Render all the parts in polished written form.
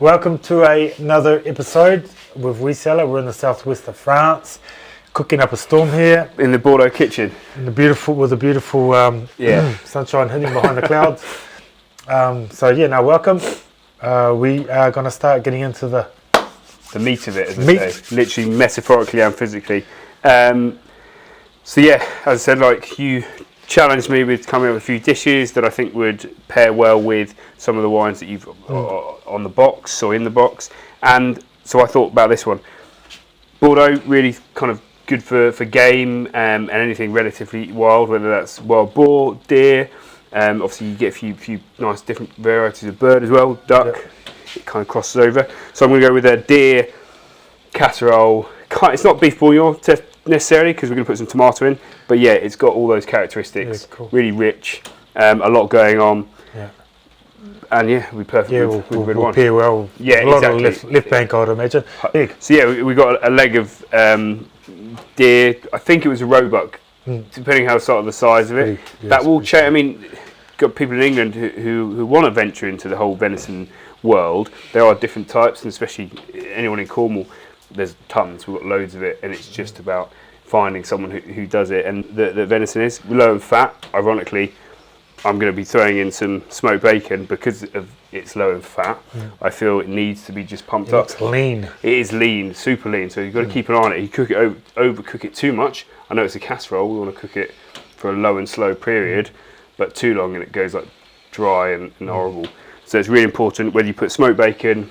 Welcome to another episode with Reseller. We're in the southwest of France, cooking up a storm here in the Bordeaux kitchen. In the beautiful sunshine hitting behind the clouds. Welcome. We are going to start getting into the meat of it, as I say, literally metaphorically and physically. As I said, like you challenged me with coming up with a few dishes that I think would pair well with some of the wines that you've on the box or in the box, and so I thought about this one. Bordeaux, really kind of good for game and anything relatively wild, whether that's wild boar, deer. Obviously, you get a few nice different varieties of bird as well. Duck, It kind of crosses over. So I'm going to go with a deer casserole. It's not beef bourguignon necessarily because we're going to put some tomato in, but yeah, it's got all those characteristics. Yeah, cool. Really rich, a lot going on. Yeah. And yeah, we'll be perfect with red wine. Pair well. Yeah, a lot exactly. of left bank, I'd imagine. Big. So yeah, we got a leg of deer. I think it was a roebuck, depending how sort of the size of it. Yeah, that will change. I mean, got people in England who want to venture into the whole venison world. There are different types, and especially anyone in Cornwall, there's tons. We've got loads of it, and it's just about finding someone who does it. And the venison is low in fat. Ironically, I'm going to be throwing in some smoked bacon because of it's low in fat. I feel it needs to be just pumped up. It's lean. It is lean, super lean. So you've got to keep an eye on it. You cook it overcook it too much. I know it's a casserole. We want to cook it for a low and slow period, but too long and it goes like dry and horrible. So it's really important whether you put smoked bacon,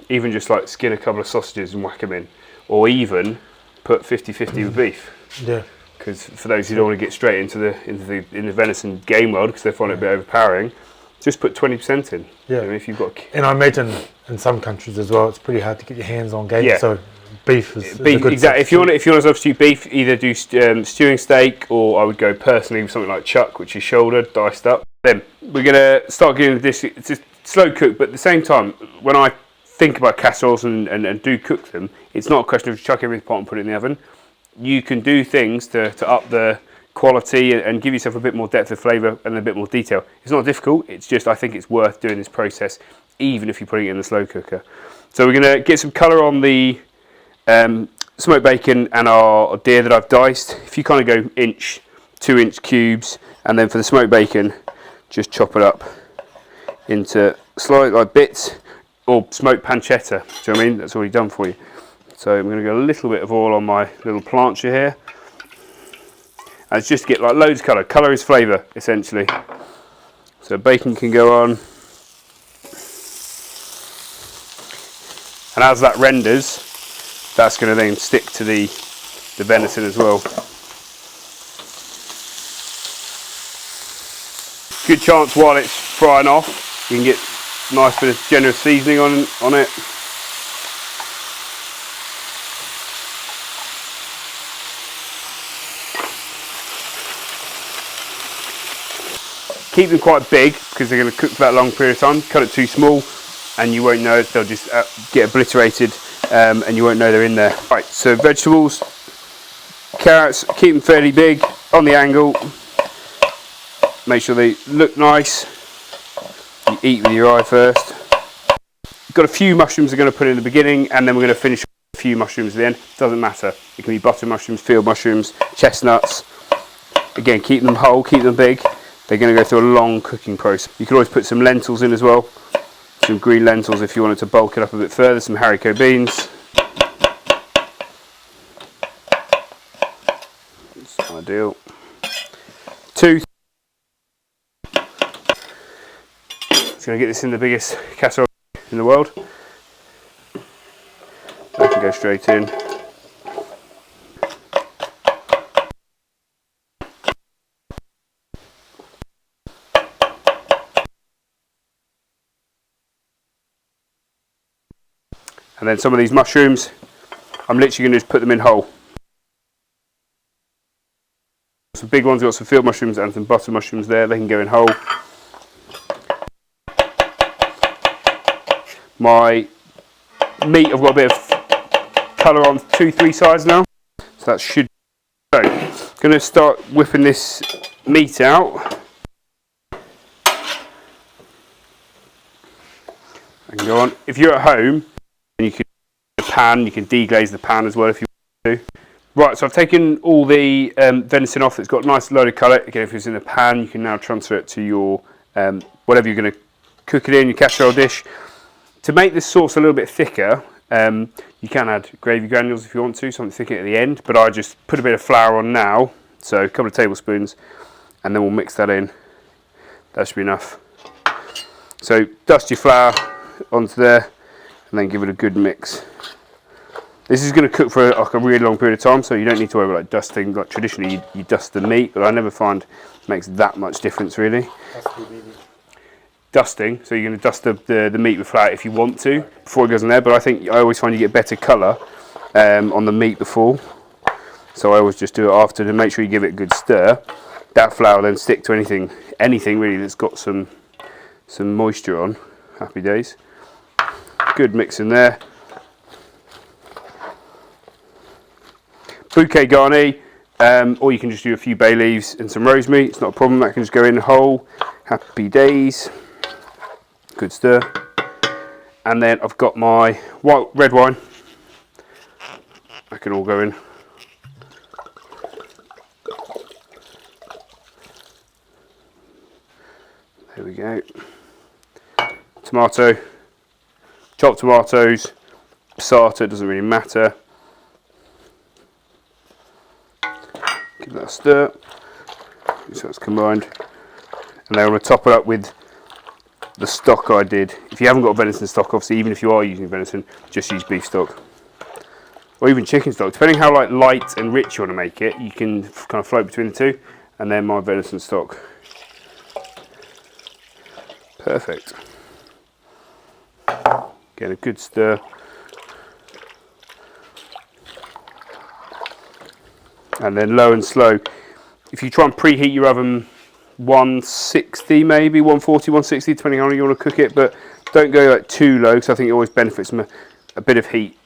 even just like skin a couple of sausages and whack them in, or even put 50-50 with beef. Yeah. Because for those who don't want to get straight into the venison game world because they find it a bit overpowering, just put 20% in. Yeah. If you've got. And I imagine in some countries as well, it's pretty hard to get your hands on game. Yeah. So beef is beef, a good exactly. If you want to substitute beef, either do stewing steak, or I would go personally with something like chuck, which is shoulder diced up. Then we're gonna start getting this. It's a slow cook, but at the same time, when I think about casseroles and do cook them, it's not a question of chuck everything in the pot and put it in the oven. You can do things to up the quality and give yourself a bit more depth of flavour and a bit more detail. It's not difficult, it's just I think it's worth doing this process even if you're putting it in the slow cooker. So we're going to get some colour on the smoked bacon and our deer that I've diced. If you kind of go 2-inch cubes, and then for the smoked bacon just chop it up into slight like bits, or smoked pancetta. Do you know what I mean? That's already done for you. So I'm going to go a little bit of oil on my little plancher here. And it's just to get like loads of colour. Colour is flavour, essentially. So bacon can go on. And as that renders, that's going to then stick to the venison as well. Good chance while it's frying off, you can get a nice bit of generous seasoning on it. Keep them quite big because they're going to cook for that long period of time. Cut it too small and you won't know, they'll just get obliterated and you won't know they're in there. Right, so vegetables, carrots, keep them fairly big on the angle. Make sure they look nice. You eat with your eye first. Got a few mushrooms we're going to put in the beginning, and then we're going to finish with a few mushrooms at the end. Doesn't matter. It can be butter mushrooms, field mushrooms, chestnuts. Again, keep them whole, keep them big. They're going to go through a long cooking process. You can always put some lentils in as well. Some green lentils if you wanted to bulk it up a bit further. Some haricot beans. That's ideal. 2. It's going to get this in the biggest casserole in the world. That can go straight in. And then some of these mushrooms, I'm literally going to just put them in whole. Some big ones, we've got some field mushrooms and some butter mushrooms there, they can go in whole. My meat, I've got a bit of colour on 2-3 sides now, so that should. So, I'm going to start whipping this meat out. Go on. If you're at home, you can pan. You can deglaze the pan as well if you want to. Right, so I've taken all the venison off. It's got a nice load of colour. Again, if it's in a pan, you can now transfer it to your whatever you're going to cook it in, your casserole dish. To make this sauce a little bit thicker, you can add gravy granules if you want to, something thicker at the end. But I just put a bit of flour on now, so a couple of tablespoons, and then we'll mix that in. That should be enough. So dust your flour onto there, and then give it a good mix. This is going to cook for like a really long period of time, so you don't need to worry about dusting. Like traditionally, you dust the meat, but I never find it makes that much difference really. Dusting, so you're going to dust the meat with flour if you want to before it goes in there. But I always find you get better colour on the meat before, so I always just do it after to make sure you give it a good stir. That flour then stick to anything really that's got some moisture on. Happy days. Good mix in there. Bouquet garni, or you can just do a few bay leaves and some rosemary. It's not a problem. That can just go in whole. Happy days. Good stir. And then I've got my red wine. That can all go in. There we go. Tomato, chopped tomatoes, passata, doesn't really matter. Give that a stir, so it's combined. And then I'm going to top it up with the stock I did. If you haven't got venison stock, obviously, even if you are using venison, just use beef stock. Or even chicken stock, depending how light and rich you want to make it, you can kind of float between the two. And then my venison stock. Perfect. Get a good stir. And then low and slow. If you try and preheat your oven 160 maybe, 140, 160, depending on how you want to cook it, but don't go like too low because I think it always benefits from a bit of heat.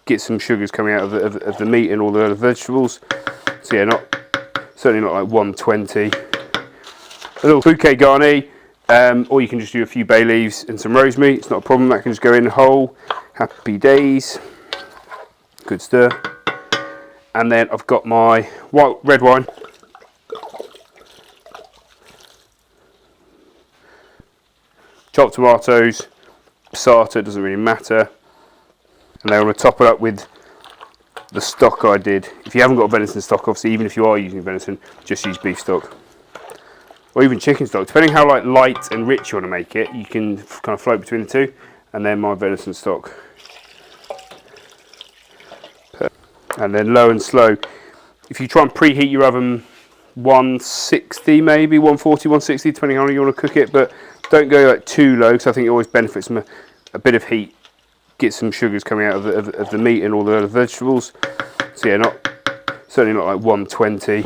Get some sugars coming out of the meat and all the other vegetables. So yeah, certainly not like 120. A little bouquet garni, or you can just do a few bay leaves and some rosemary. It's not a problem. That can just go in whole. Happy days. Good stir. And then I've got my red wine. Chopped tomatoes, passata, doesn't really matter. And then I'm going to top it up with the stock I did. If you haven't got venison stock, obviously, even if you are using venison, just use beef stock. Or even chicken stock, depending how light and rich you want to make it, you can kind of float between the two. And then my venison stock. And then low and slow. If you try and preheat your oven 160 maybe, 140, 160, depending on how you want to cook it, but don't go like too low because I think it always benefits from a bit of heat. Get some sugars coming out of the meat and all the other vegetables. So yeah, certainly not like 120.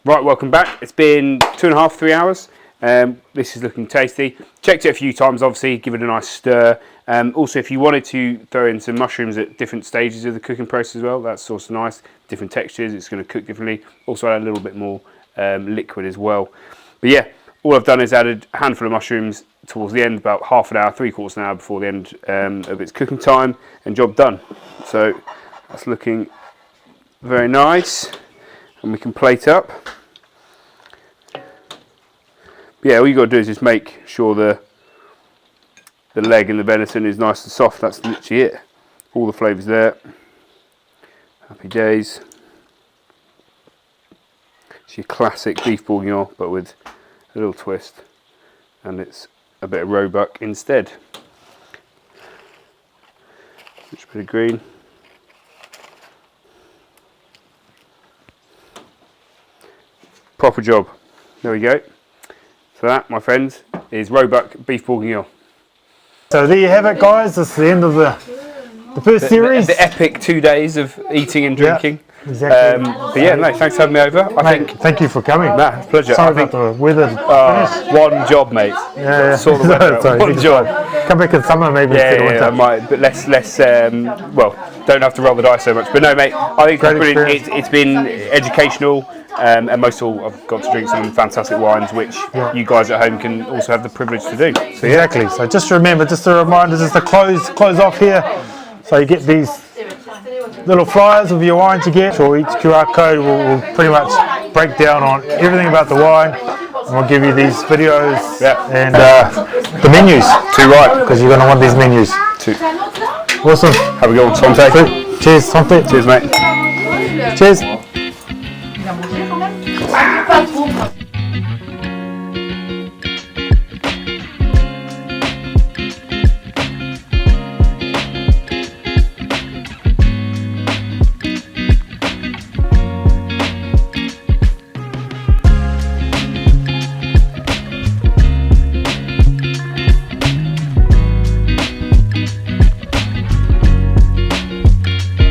Right, welcome back. It's been 2.5, 3 hours. This is looking tasty. Checked it a few times, obviously, give it a nice stir. Also, if you wanted to throw in some mushrooms at different stages of the cooking process as well, that's also nice. Different textures, it's going to cook differently. Also add a little bit more liquid as well. But yeah, all I've done is added a handful of mushrooms towards the end, about half an hour, 3/4 an hour before the end of its cooking time, and job done. So that's looking very nice, and we can plate up. But yeah, all you got to do is just make sure the leg and the venison is nice and soft. That's literally it. All the flavours there. Happy days. It's your classic beef bourguignon, but with a little twist, and it's a bit of roebuck instead. Just a bit of green. Proper job. There we go. So that, my friends, is roebuck beef bourguignon. So there you have it, guys. This is the end of the first series. The epic 2 days of eating and drinking. Yeah, exactly. But yeah, mate, thanks for having me over. Thank you for coming. Nah, it's a pleasure. Sorry about the weather. One job, mate. Yeah. Sort the weather out. One job. come back in summer maybe instead of winter. I might, but less. Well, don't have to roll the dice so much. But no, mate, I think it's brilliant. It's been educational, and most of all, I've got to drink some fantastic wines, which you guys at home can also have the privilege to do. So exactly. So just remember, just a reminder, just to close off here. So you get these little flyers with your wines you get, or each QR code will pretty much break down on everything about the wine. And we'll give you these videos and the menus. Too right, because you're going to want these menus. Awesome. Have a good one, Sante. Cheers, Sante. Cheers, mate. Cheers.